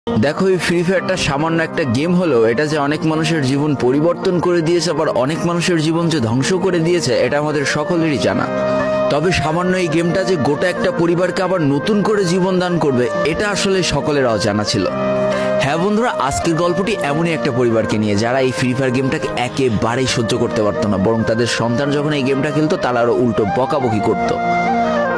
দেখো, এই ফ্রি ফায়ারটা সামান্য একটা গেম হলেও এটা যে অনেক মানুষের জীবন পরিবর্তন করে দিয়েছে, আবার অনেক মানুষের জীবন যে ধ্বংস করে দিয়েছে, এটা আমাদের সকলেরই জানা। তবে সামান্য এই গেমটা যে গোটা একটা পরিবারকে আবার নতুন করে জীবন দান করবে, এটা আসলে সকলের অজানা ছিল। হ্যাঁ বন্ধুরা, আজকের গল্পটি এমনই একটা পরিবারকে নিয়ে যারা এই ফ্রি ফায়ার গেমটাকে একেবারেই সহ্য করতে পারতো না, বরং তাদের সন্তান যখন এই গেমটা খেলতো তারা আরো উল্টো বকাবকি করতো।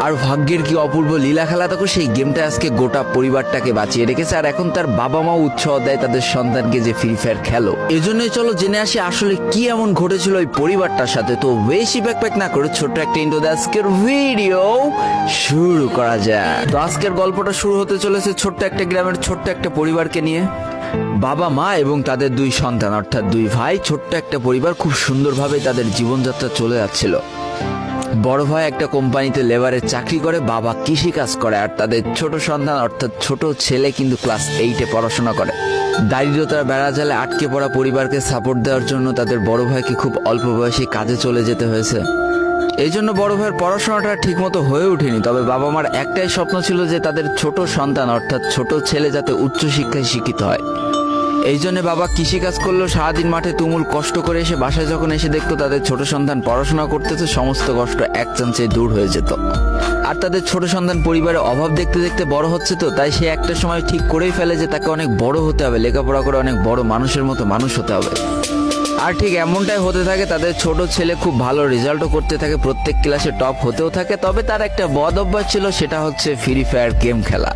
আর ভাগ্যের কি অপূর্ব লীলা খেলা, তখন সেই গেমটা আজকে গোটা পরিবারটাকে বাঁচিয়ে রেখেছে। আর এখন তার বাবা মাও উৎসাহ দেয় তাদের সন্তানকে যে ফ্রি ফায়ার খেলো। এজন্যই চলো জেনে আসি আসলে কি এমন ঘটেছিল ওই পরিবারটার সাথে। তো বেশি ব্যাকপ্যাক না করে ছোট্ট একটা ইন্ট্রো দিয়ে আজকের ভিডিও শুরু করা যায়। তো আজকের গল্পটা শুরু হতে চলেছে ছোট্ট একটা গ্রামের ছোট্ট একটা পরিবারকে নিয়ে। বাবা মা এবং তাদের দুই সন্তান অর্থাৎ দুই ভাই, ছোট্ট একটা পরিবার, খুব সুন্দরভাবে তাদের জীবনযাত্রা চলে যাচ্ছিল। বড় ভাই একটা কোম্পানিতে লেবারের চাকরি করে, বাবা কৃষি কাজ করে, আর তাদের ছোট সন্তান অর্থাৎ ছোট ছেলে কিন্তু ক্লাস 8-এ পড়াশোনা করে। দারিদ্রতার বেড়াজালে আটকে পড়া পরিবারকে সাপোর্ট দেওয়ার জন্য তাদের বড় ভাইকে খুব অল্প বয়সে কাজে চলে যেতে হয়েছে। এই জন্য বড় ভাইয়ের পড়াশোনাটা ঠিকমতো হয়ে ওঠেনি। তবে বাবা মার একটাই স্বপ্ন ছিল যে তাদের ছোট সন্তান অর্থাৎ ছোট ছেলে যাতে উচ্চশিক্ষায় শিক্ষিত হয়। এই জন্য বাবা কৃষিকাজ করলেও সারাদিন মাঠে তুমুল কষ্ট করে এসে বাসায় যখন এসে দেখতো তাদের ছোট সন্তান পড়াশোনা করতেছে, সমস্ত কষ্ট এক চান্সে দূর হয়ে যেত। আর তাদের ছোট সন্তান পরিবারের অভাব দেখতে দেখতে বড় হচ্ছে, তো তাই সে একটা সময় ঠিক করেই ফেলে যে তাকে অনেক বড় হতে হবে, লেখাপড়া করে অনেক বড় মানুষের মতো মানুষ হতে হবে। আর ঠিক এমনটাই হতে থাকে। তাদের ছোট ছেলে খুব ভালো রেজাল্টও করতে থাকে, প্রত্যেক ক্লাসে টপ হতেও থাকে। তবে তার একটা বদ অভ্যাস ছিল, সেটা হচ্ছে ফ্রি ফায়ার গেম খেলা।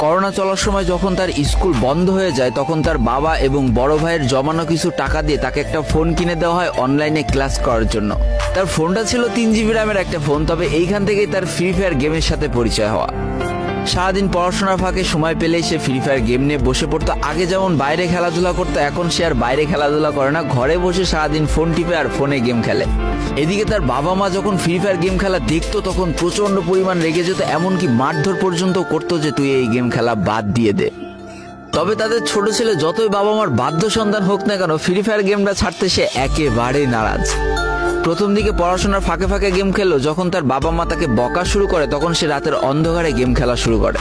করোনা চলার সময় যখন তার স্কুল বন্ধ হয়ে যায়, তখন তার বাবা এবং বড় ভাইয়ের জমানো কিছু টাকা দিয়ে তাকে একটা ফোন কিনে দেওয়া হয় অনলাইনে ক্লাস করার জন্য। তার ফোনটা ছিল 3 GB র্যামের একটা ফোন। তবে এইখান থেকেই তার ফ্রি ফায়ার গেমের সাথে পরিচয় হওয়া। সারাদিন পড়াশোনার ফাঁকে সময় পেলেই সে ফ্রি ফায়ার গেম নিয়ে বসে পড়তো। আগে যেমন বাইরে খেলাধুলা করতো, এখন সে আর বাইরে খেলাধুলা করে না, ঘরে বসে সারাদিন ফোন টিপে আর ফোনে গেম খেলে। এদিকে তার বাবা মা যখন ফ্রি ফায়ার গেম খেলা দেখতো তখন প্রচন্ড পরিমাণ রেগে যেত, এমনকি মারধর পর্যন্ত করতো যে তুই এই গেম খেলা বাদ দিয়ে দে। তবে তাদের ছোট ছেলে যতই বাবা মার বাধ্য সন্তান হোক না কেন, ফ্রি ফায়ার গেমটা ছাড়তে সে একেবারেই নারাজ। প্রথম দিকে পড়াশোনার ফাঁকে ফাঁকে গেম খেললো, যখন তার বাবা মা তাকে বকা শুরু করে তখন সে রাতের অন্ধকারে গেম খেলা শুরু করে।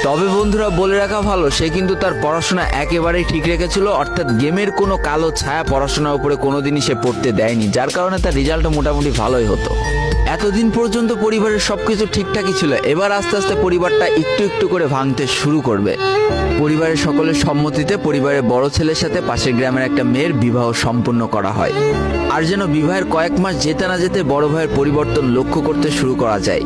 তবে বন্ধুরা, বলে রাখা ভালো, সে কিন্তু তার পড়াশোনা একেবারেই ঠিক রেখেছিল, অর্থাৎ গেমের কোনো কালো ছায়া পড়াশোনার উপরে কোনোদিনই সে পড়তে দেয়নি, যার কারণে তার রেজাল্টও মোটামুটি ভালোই হতো। এতদিন পর্যন্ত পরিবারের সবকিছু ঠিকঠাকই ছিল। এবার আস্তে আস্তে পরিবারটা একটু একটু করে ভাঙতে শুরু করবে। পরিবারের সকলের সম্মতিতে পরিবারের বড় ছেলের সাথে পাশের গ্রামের একটা মেয়ের বিবাহ সম্পন্ন করা হয়। আর যেন বিবাহের কয়েক মাস যেতে না যেতে বড় ভাইয়ের পরিবর্তন লক্ষ্য করতে শুরু করা যায়।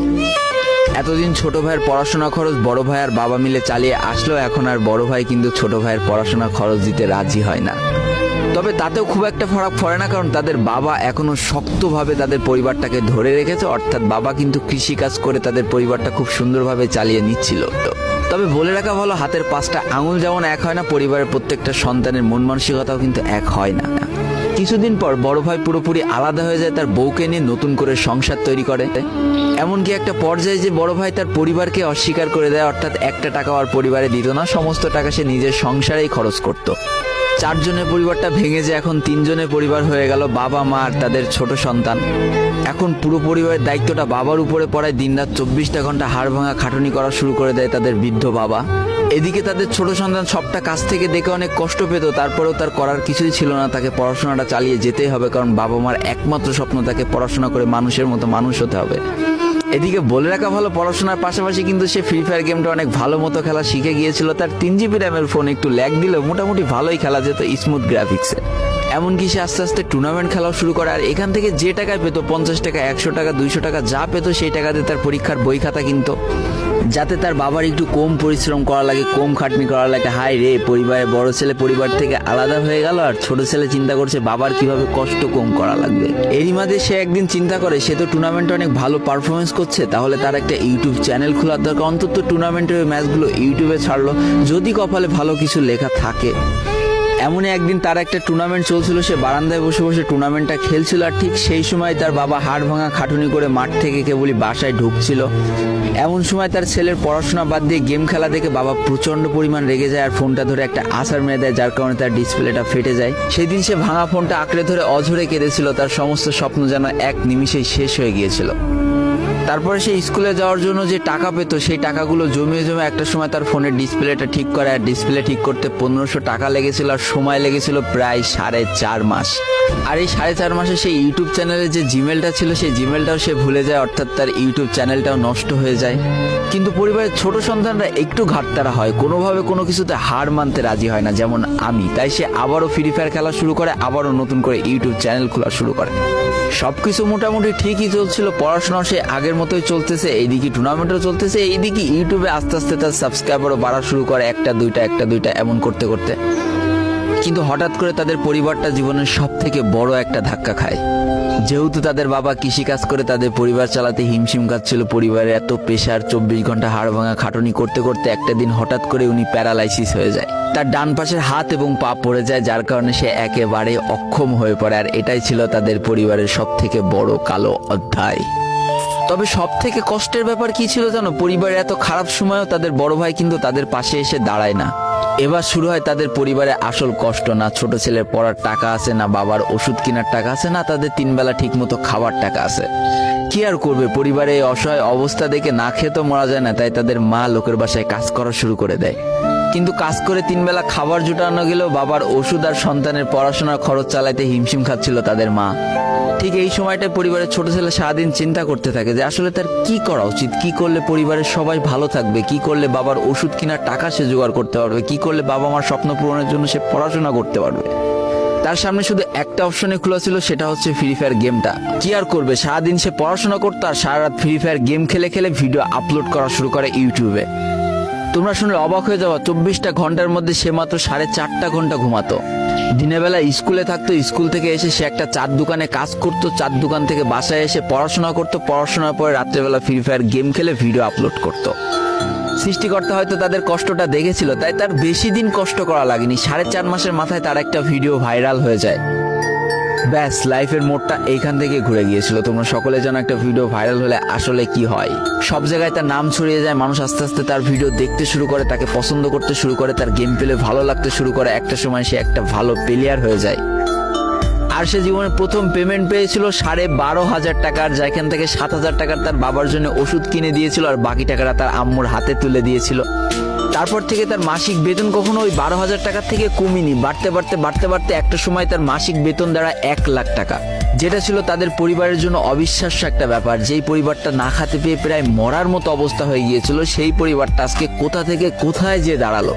এতদিন ছোট ভাইয়ের পড়াশোনা খরচ বড় ভাই আর বাবা মিলে চালিয়ে আসলো, এখন আর বড় ভাই কিন্তু ছোট ভাইয়ের পড়াশোনা খরচ দিতে রাজি হয় না। তবে তাতেও খুব একটা ফারাক পড়ে না, কারণ তাদের বাবা এখনো শক্তভাবে তাদের পরিবারটাকে ধরে রেখেছে, অর্থাৎ বাবা কিন্তু কৃষি কাজ করে তাদের পরিবারটা খুব সুন্দরভাবে চালিয়ে নিচ্ছিল। তবে বলে রাখা ভালো, হাতের 5টা আঙুল যেমন এক হয় না, পরিবারের প্রত্যেকটা সন্তানের মন মানসিকতাও কিন্তু এক হয় না। কিছুদিন পর বড় ভাই পুরোপুরি আলাদা হয়ে যায়, তার বউকে নিয়ে নতুন করে সংসার তৈরি করে। এমনকি একটা পর্যায়ে যে বড় ভাই তার পরিবারকে অস্বীকার করে দেয়, অর্থাৎ একটা টাকাও আর পরিবারে দিত না, সমস্ত টাকা সে নিজের সংসারেই খরচ করত। 4 জনের পরিবারটা ভেঙে যায় এখন 3 জনের পরিবার হয়ে গেল, বাবা মা আর তাদের ছোট সন্তান। এখন পুরো পরিবারের দায়িত্বটা বাবার উপরে পড়ায়। দিনরাত 24টা ঘন্টা হাড় ভাঙা খাটুনি করা শুরু করে দেয় তাদের বৃদ্ধ বাবা। এদিকে তাদের ছোট সন্তান সবটা কাছ থেকে দেখে অনেক কষ্ট পেত, তারপরেও তার করার কিছুই ছিল না, তাকে পড়াশোনাটা চালিয়ে যেতেই হবে, কারণ বাবা মার একমাত্র স্বপ্ন তাকে পড়াশোনা করে মানুষের মতো মানুষ হতে হবে। এদিকে বলে রাখা ভালো, পড়াশোনার পাশাপাশি কিন্তু সে ফ্রি ফায়ার গেমটা অনেক ভালো মতো খেলা শিখে গিয়েছিল। তার 3 GB র্যামের ফোন একটু ল্যাগ দিলেও মোটামুটি ভালোই খেলা যেত স্মুথ গ্রাফিক্সে। এমনকি সে আস্তে আস্তে টুর্নামেন্ট খেলাও শুরু করে। আর এখান থেকে যে টাকায় পেতো, 50 টাকা, 100 টাকা, 200 টাকা যা পেতো, সেই টাকাতে তার পরীক্ষার বই খাতা কিনতো, যাতে তার বাবার একটু কম পরিশ্রম করা লাগে, কম খাটনি করা লাগে। হাই রে, পরিবারের বড় ছেলে পরিবার থেকে আলাদা হয়ে গেল, আর ছোট ছেলে চিন্তা করছে বাবার কিভাবে কষ্ট কম করা লাগবে। এরই মাঝে সে একদিন চিন্তা করে, সে তো টুর্নামেন্টে অনেক ভালো পারফরমেন্স করছে, তাহলে তার একটা ইউটিউব চ্যানেল খোলার দরকার। অন্তত টুর্নামেন্টের ম্যাচগুলো ইউটিউবে ছাড়লো, যদি কপালে ভালো কিছু লেখা থাকে। এমনই একদিন তার একটা টুর্নামেন্ট চলছিল, সে বারান্দায় বসে বসে টুর্নামেন্টটা খেলছিল। আর ঠিক সেই সময় তার বাবা হাড় ভাঙা খাটুনি করে মাঠ থেকে কেবলই বাসায় ঢুকছিল। এমন সময় তার ছেলের পড়াশোনা বাদ দিয়ে গেম খেলা দেখে বাবা প্রচন্ড পরিমাণ রেগে যায় আর ফোনটা ধরে একটা আছাড় মেরে দেয়, যার কারণে তার ডিসপ্লেটা ফেটে যায়। সেদিন সে ভাঙা ফোনটা আঁকড়ে ধরে অঝরে কেঁদেছিল, তার সমস্ত স্বপ্ন যেন এক নিমিষেই শেষ হয়ে গিয়েছিল। তারপরে সে স্কুলে যাওয়ার জন্য যে টাকা পেতো সেই টাকাগুলো জমিয়ে জমে একটা সময় তার ফোনের ডিসপ্লেটা ঠিক করে, আর ডিসপ্লে ঠিক করতে 1500 টাকা লেগেছিল, আর সময় লেগেছিল প্রায় 4.5 মাস। আর এই 4.5 মাসে সেই ইউটিউব চ্যানেলে যে জিমেলটা ছিল সেই জিমেলটাও সে ভুলে যায়, অর্থাৎ তার ইউটিউব চ্যানেলটাও নষ্ট হয়ে যায়। কিন্তু পরিবারের ছোট সন্তানরা একটু ঘাটতারা হয়, কোনোভাবে কোনো কিছুতে হার মানতে রাজি হয় না, যেমন আমি। তাই সে আবারও ফ্রি ফায়ার খেলা শুরু করে, আবারও নতুন করে ইউটিউব চ্যানেল খোলা শুরু করে। সবকিছু মোটামুটি ঠিকই চলছিল, পড়াশোনাও সে আগের মতোই চলতেছে, এইদিকে টুর্নামেন্টও চলতেছে, এইদিকে ইউটিউবে আস্তে আস্তে তার সাবস্ক্রাইবারও বাড়া শুরু করে, একটা দুইটা এমন করতে করতে। কিন্তু হঠাৎ করে তাদের পরিবারটা জীবনের সব থেকে বড় একটা ধাক্কা খায়। যেহেতু তাদের বাবা কৃষিকাজ করে তাদের পরিবার চালাতে হিমশিম খাচ্ছিল, পরিবারের এত প্রেশার, 24 ঘন্টা হাড় ভাঙা খাটুনি করতে করতে একটা দিন হঠাৎ করে উনি প্যারালাইসিস হয়ে যায়। তার ডান পাশের হাত এবং পা পড়ে যায়, যার কারণে সে একেবারে অক্ষম হয়ে পড়ে। আর এটাই ছিল তাদের পরিবারের সব থেকে বড় কালো অধ্যায়। তবে সব থেকে কষ্টের ব্যাপার কি ছিল জানো? পরিবারের এত খারাপ সময়ও তাদের বড় ভাই কিন্তু তাদের পাশে এসে দাঁড়ায় না। এবার শুরু হয় তাদের পরিবারে আসল কষ্ট। না ছোট ছেলের পড়ার টাকা আছে, না বাবার ওষুধ কেনার টাকা আছে, না তাদের 3 বেলা ঠিক মতো খাবার টাকা আছে। কি আর করবে, পরিবারে এই অসহায় অবস্থা দেখে না খেয়ে তো মরা যায় না, তাই তাদের মা লোকের বাসায় কাজ করা শুরু করে দেয়। কিন্তু কাজ করে 3 বেলা খাবার জোটানো গেলেও বাবার ওষুধ আর সন্তানের পড়াশোনার খরচ চালাইতে হিমশিম খাচ্ছিল তাদের মা। ঠিক এই সময়টায় পরিবারের ছোট ছেলে সারাদিন চিন্তা করতে থাকে যে আসলে তার কি করা উচিত, কি করলে পরিবারের সবাই ভালো থাকবে, কি করলে বাবার ওষুধ কেনার টাকা সে জোগাড় করতে পারবে, কি করলে বাবা মার স্বপ্ন পূরণের জন্য সে পড়াশোনা করতে পারবে। তার সামনে শুধু একটা অপশনে খোলা ছিল, সেটা হচ্ছে ফ্রি ফায়ার গেমটা। কি আর করবে, সারাদিন সে পড়াশোনা করতো আর সারা রাত ফ্রি ফায়ার গেম খেলে খেলে ভিডিও আপলোড করা শুরু করে ইউটিউবে। তোমরা শুনলে অবাক হয়ে যাওয়া, 24টা ঘন্টার মধ্যে সে মাত্র 4.5 ঘন্টা ঘুমাতো। দিনের বেলা স্কুলে থাকতো, স্কুল থেকে এসে সে একটা চার দোকানে কাজ করতো, চার দোকান থেকে বাসায় এসে পড়াশোনা করতো, পড়াশোনার পরে রাত্রেবেলা ফ্রি ফায়ার গেম খেলে ভিডিও আপলোড করতো। সৃষ্টিকর্তা হয়তো তাদের কষ্টটা দেখেছিল, তাই তার বেশি দিন কষ্ট করা লাগেনি। 4.5 মাসের মাথায় তার একটা ভিডিও ভাইরাল হয়ে যায়। ব্যাস, লাইফের মোড়টা এইখান থেকে ঘুরে গিয়েছিল। তোমরা সকলে জানো একটা ভিডিও ভাইরাল হলে আসলে কি হয়। সব জায়গায় তার নাম ছড়িয়ে যায়, মানুষ আস্তে আস্তে তার ভিডিও দেখতে শুরু করে, তাকে পছন্দ করতে শুরু করে, তার গেম প্লে ভালো লাগতে শুরু করে। একটা সময় সে একটা ভালো প্লেয়ার হয়ে যায়। আর সে জীবনে প্রথম পেমেন্ট পেয়েছিল 12,500 টাকার, যেখান থেকে 7,000 টাকার তার বাবার জন্য ওষুধ কিনে দিয়েছিল, আর বাকি টাকাটা তার আম্মুর হাতে তুলে দিয়েছিল। তারপর থেকে তার মাসিক বেতন কখনো ওই 12,000 টাকার থেকে কমেনি, বাড়তে বাড়তে বাড়তে বাড়তে একটা সময় তার মাসিক বেতন দাঁড়ায় 1 লাখ টাকা, যেটা ছিল তাদের পরিবারের জন্য অবিশ্বাস্য একটা ব্যাপার। যেই পরিবারটা না খেতে পেয়ে প্রায় মরার মতো অবস্থা হয়ে গিয়েছিল, সেই পরিবারটা আজকে কোথা থেকে কোথায় যে দাঁড়ালো।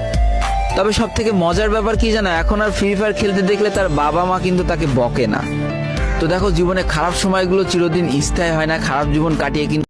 তবে সব থেকে মজার ব্যাপার কি জানো, এখন আর ফ্রি ফায়ার খেলতে দেখলে তার বাবা মা কিন্তু তাকে বকে না। তো দেখো, জীবনে খারাপ সময়গুলো চিরদিন স্থায়ী হয় না, খারাপ জীবন কাটিয়ে কিন্তু